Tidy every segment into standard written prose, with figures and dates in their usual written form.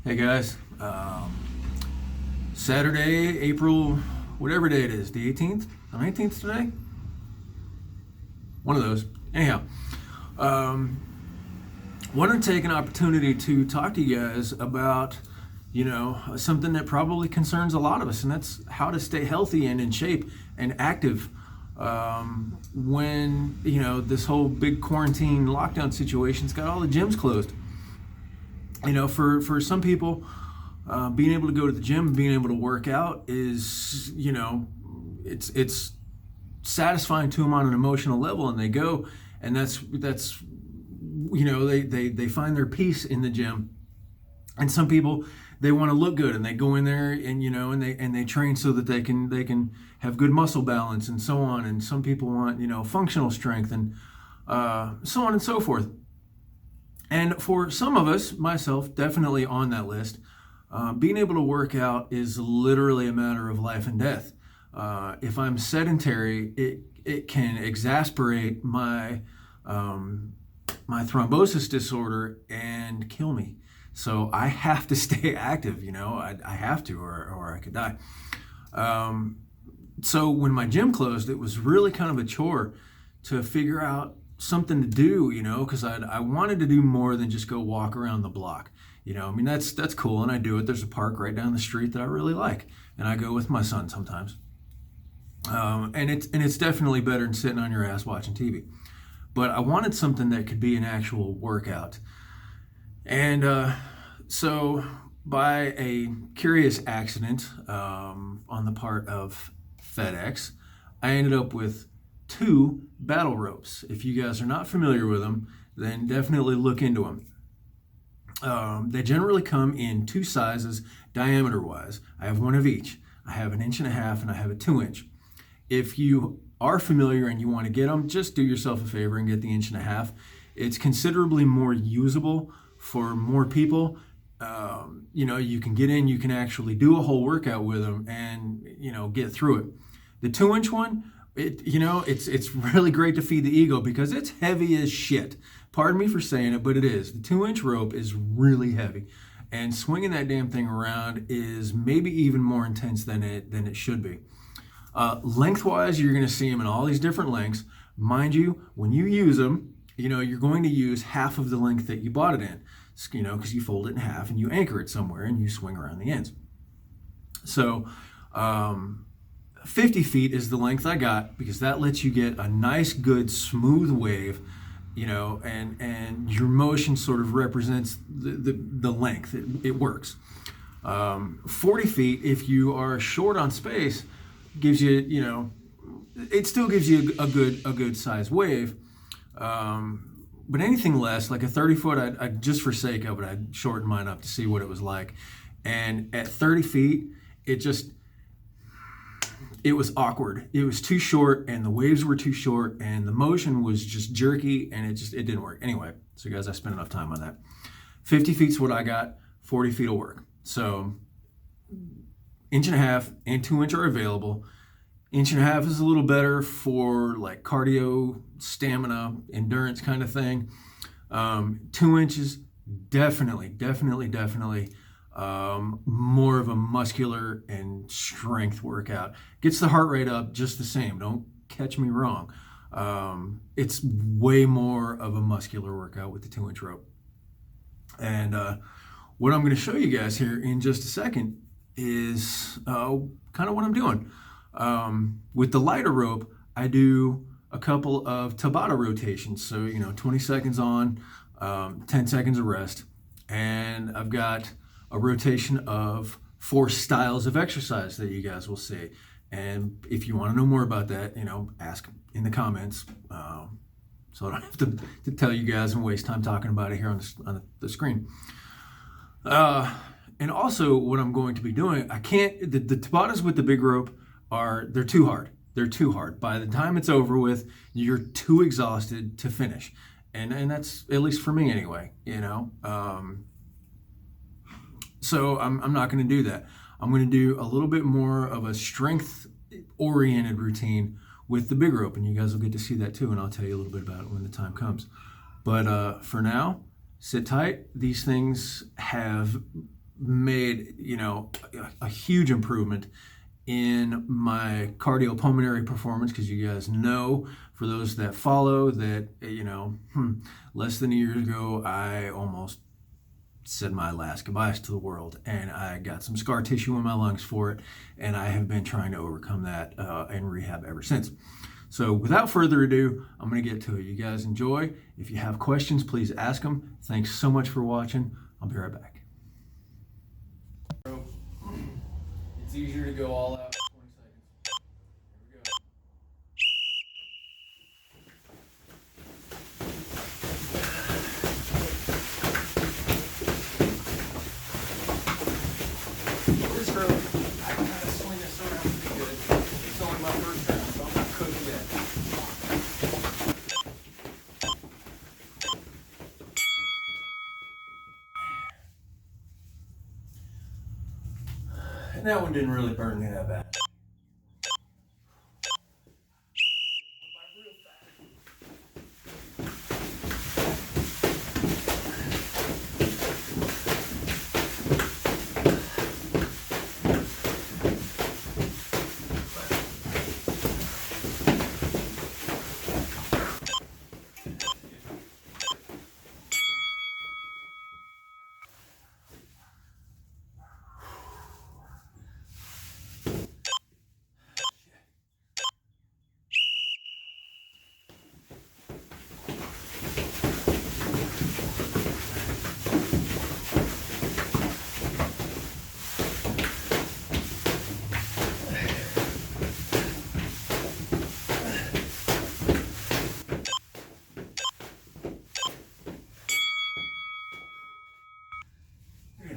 Hey guys, Saturday, April, whatever day it is, the 18th, the 19th today? One of those. Anyhow, wanted to take an opportunity to talk to you guys about, something that probably concerns a lot of us, and that's how to stay healthy and in shape and active when, this whole big quarantine lockdown situation's got all the gyms closed. For some people, being able to go to the gym, being able to work out is, it's satisfying to them on an emotional level, and they go, and that's they find their peace in the gym. And some people, they want to look good, and they go in there and they train so that they can have good muscle balance and so on. And some people want functional strength and so on and so forth. And for some of us, myself, definitely on that list, being able to work out is literally a matter of life and death. If I'm sedentary, it can exasperate my thrombosis disorder and kill me. So I have to stay active, I have to, or I could die. So when my gym closed, it was really kind of a chore to figure out something to do, because I wanted to do more than just go walk around the block. That's cool, and I do it. There's a park right down the street that I really like, and I go with my son sometimes. And it's definitely better than sitting on your ass watching TV. But I wanted something that could be an actual workout. And so by a curious accident on the part of FedEx, I ended up with 2 battle ropes. If you guys are not familiar with them, then definitely look into them. They generally come in 2 sizes diameter wise. I have one of each. I have an 1.5 inch and I have a 2 inch. If you are familiar and you want to get them, just do yourself a favor and get the 1.5 inch. It's considerably more usable for more people. You can get in, you can actually do a whole workout with them and get through it. The 2 inch one, it's really great to feed the ego because it's heavy as shit. Pardon me for saying it, but it is. The 2 inch rope is really heavy, and swinging that damn thing around is maybe even more intense than it should be. Lengthwise, you're going to see them in all these different lengths. Mind you, when you use them, you're going to use half of the length that you bought it in, because you fold it in half and you anchor it somewhere and you swing around the ends. So, 50 feet is the length I got because that lets you get a nice, good, smooth wave, and your motion sort of represents the length. It works. 40 feet, if you are short on space, gives you, it still gives you a good size wave. But anything less, like a 30 foot, I just for sake of it, I'd shorten mine up to see what it was like. And at 30 feet, it was awkward. It was too short, and the waves were too short, and the motion was just jerky, and it didn't work. Anyway, so guys, I spent enough time on that. 50 feet's what I got. 40 feet will work. So 1.5 inch and 2 inch are available. 1.5 inch is a little better for like cardio, stamina, endurance kind of thing. 2 inches, definitely more of a muscular and strength workout. Gets the heart rate up just the same. Don't catch me wrong. It's way more of a muscular workout with the 2 inch rope. And what I'm going to show you guys here in just a second is kind of what I'm doing. With the lighter rope, I do a couple of Tabata rotations. So, 20 seconds on, 10 seconds of rest. And I've got a rotation of 4 styles of exercise that you guys will see. And if you want to know more about that, ask in the comments. So I don't have to tell you guys and waste time talking about it here on the screen. And also what I'm going to be doing, the Tabatas with the big rope they're too hard. They're too hard. By the time it's over with, you're too exhausted to finish. and that's, at least for me anyway, you know. So I'm not going to do that. I'm going to do a little bit more of a strength oriented routine with the big rope, and you guys will get to see that too, and I'll tell you a little bit about it when the time comes. But for now, sit tight. These things have made, you know, a huge improvement in my cardiopulmonary performance, because you guys know, for those that follow, that, you know, less than a year ago, I almost said my last goodbyes to the world, and I got some scar tissue in my lungs for it, and I have been trying to overcome that in rehab ever since. So without further ado, I'm going to get to it. You guys enjoy. If you have questions, please ask them. Thanks so much for watching. I'll be right back. It's easier to go all out. 20 seconds. Here we go. This rope, I can kind of swing this around pretty good. It's only my first time, so I'm not cooked yet. And that one didn't really burn me that bad.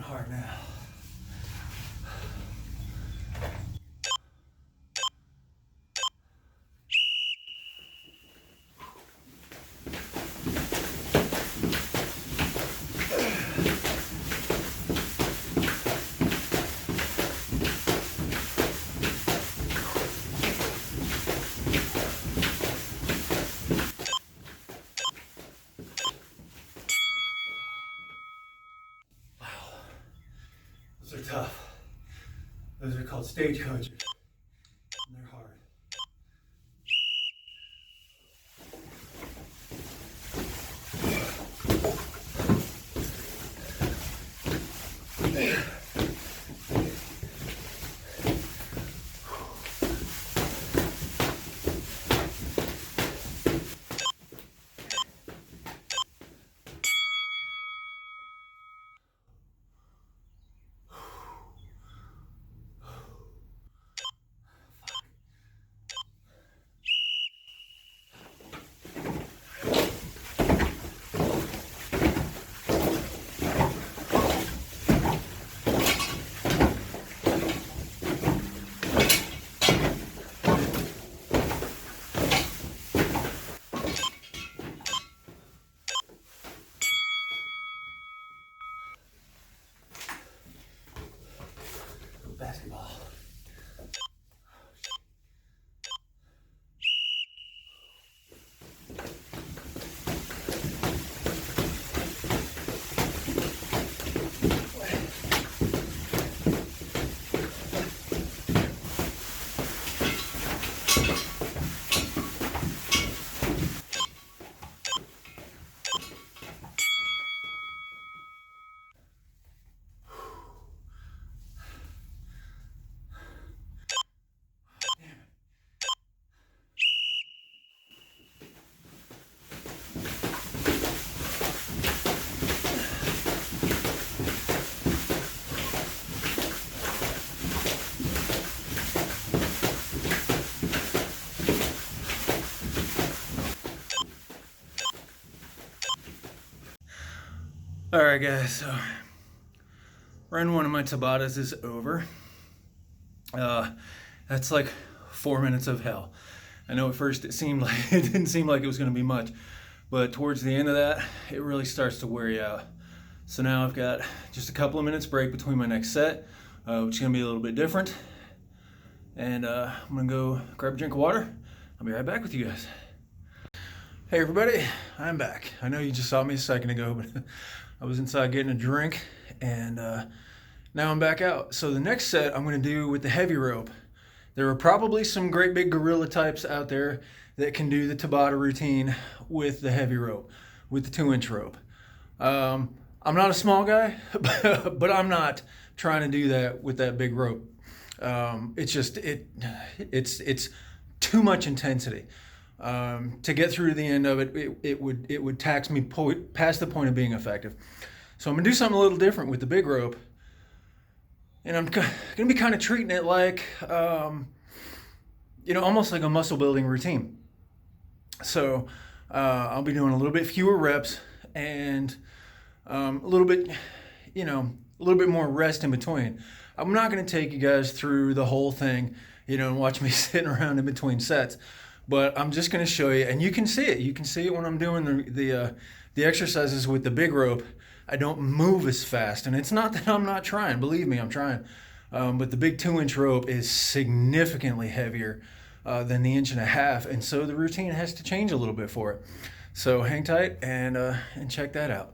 Hard now. Those are tough. Those are called stagecoaches. And they're hard. Basketball. All right, guys, so run one of my Tabatas is over. That's like 4 minutes of hell. I know at first it didn't seem like it was going to be much, but towards the end of that, it really starts to wear you out. So now I've got just a couple of minutes break between my next set, which is gonna be a little bit different. And I'm gonna go grab a drink of water. I'll be right back with you guys. Hey everybody, I'm back. I know you just saw me a second ago, but I was inside getting a drink, and now I'm back out. So the next set I'm gonna do with the heavy rope. There are probably some great big gorilla types out there that can do the Tabata routine with the heavy rope, with the 2-inch rope. I'm not a small guy, but I'm not trying to do that with that big rope. It's too much intensity. To get through to the end of it, it would tax me past the point of being effective. So I'm gonna do something a little different with the big rope, and I'm gonna be kind of treating it like, almost like a muscle building routine. So I'll be doing a little bit fewer reps and a little bit more rest in between. I'm not going to take you guys through the whole thing, and watch me sitting around in between sets, but I'm just going to show you, and you can see it. You can see it when I'm doing the exercises with the big rope. I don't move as fast, and it's not that I'm not trying. Believe me, I'm trying. But the big 2-inch rope is significantly heavier than the 1.5 inch, and so the routine has to change a little bit for it. So hang tight and check that out.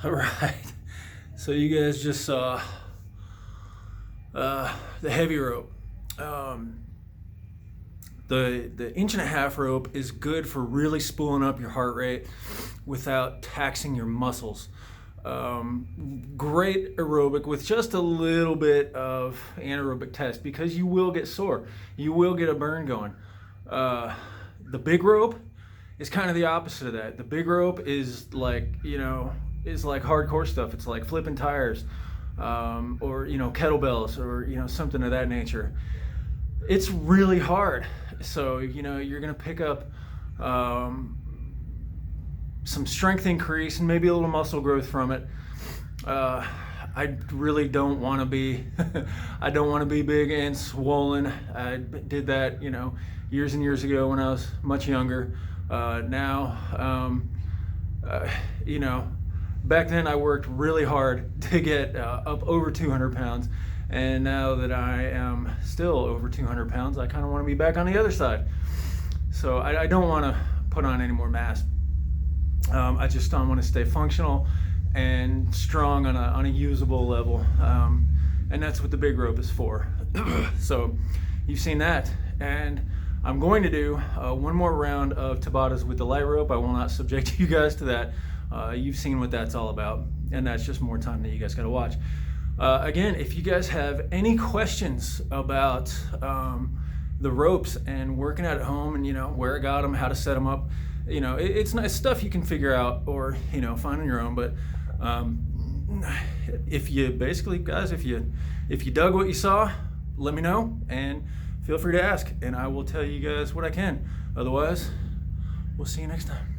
All right, so you guys just saw the heavy rope. The 1.5 inch rope is good for really spooling up your heart rate without taxing your muscles. Great aerobic with just a little bit of anaerobic test, because you will get sore. You will get a burn going. The big rope is kind of the opposite of that. The big rope is like, is like hardcore stuff. It's like flipping tires, or kettlebells, or something of that nature. It's really hard. So you're gonna pick up some strength increase and maybe a little muscle growth from it. I really don't want to be I don't want to be big and swollen. I did that years and years ago when I was much younger. Now back then I worked really hard to get up over 200 pounds, and now that I am still over 200 pounds, I kind of want to be back on the other side. So I don't want to put on any more mass. I just want to stay functional and strong on a usable level, and that's what the big rope is for. So you've seen that, and I'm going to do one more round of Tabatas with the light rope. I will not subject you guys to that. You've seen what that's all about, and that's just more time that you guys got to watch. Again, if you guys have any questions about the ropes and working out at home, and where I got them, how to set them up, it's nice stuff you can figure out or find on your own. But if you dug what you saw, let me know and feel free to ask, and I will tell you guys what I can. Otherwise, we'll see you next time.